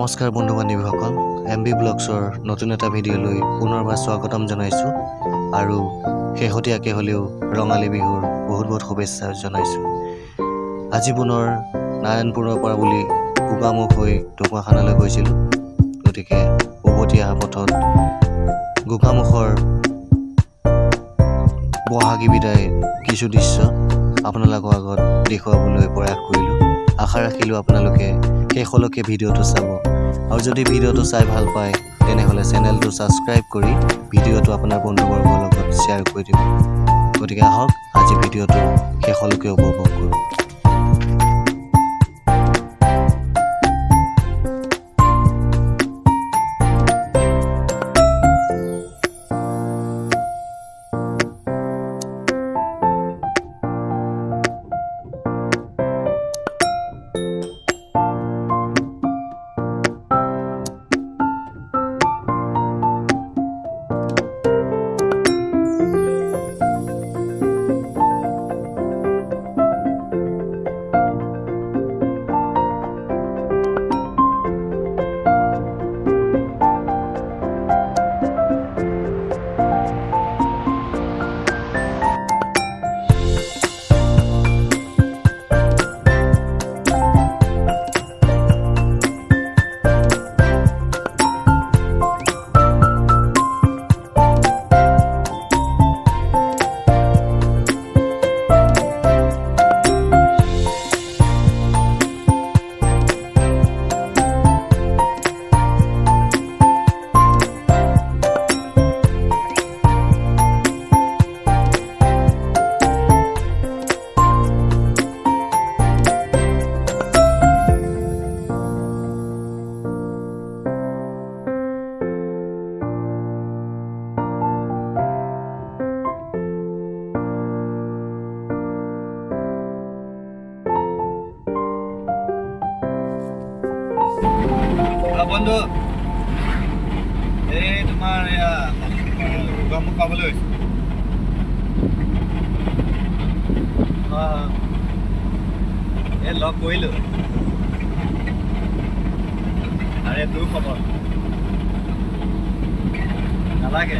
নমস্কাৰ বন্ধু বান্ধৱীসকল, MB ব্লগছৰ নতুন এটা ভিডিঅ'লৈ পুনৰবাৰ স্বাগতম জনাইছোঁ আৰু শেহতীয়াকৈ হ'লেও ৰঙালী বিহুৰ বহুত বহুত শুভেচ্ছা জনাইছোঁ। আজি পুনৰ নাৰায়ণপুৰৰ পৰা বুলি গোগামুখ হৈ ঢকুৱাখানালৈ গৈছিলোঁ। গতিকে উভতি অহা পথত গোগামুখৰ বহাগী বিদায় কিছু দৃশ্য আপোনালোকৰ আগত দেখুৱাবলৈ প্ৰয়াস কৰিলোঁ। আশা ৰাখিলোঁ আপোনালোকে শেষলৈকে ভিডিঅ'টো চাব আৰু যদি ভিডিঅ'টো চাই ভাল পায় তেনেহ'লে চেনেলটো ছাবস্ক্ৰাইব কৰি ভিডিঅ'টো আপোনাৰ বন্ধুবৰ্গৰ লগত শ্বেয়াৰ কৰি দিব। গতিকে আহক আজি ভিডিঅ'টো শেষলৈকে উপভোগ কৰোঁ। বন্ধু এই তোমাৰ এয়া গোগামুখ পাবলৈ হৈছে। এই লগ কৰিলোঁ। আৰে তোৰ খবৰ নালাগে।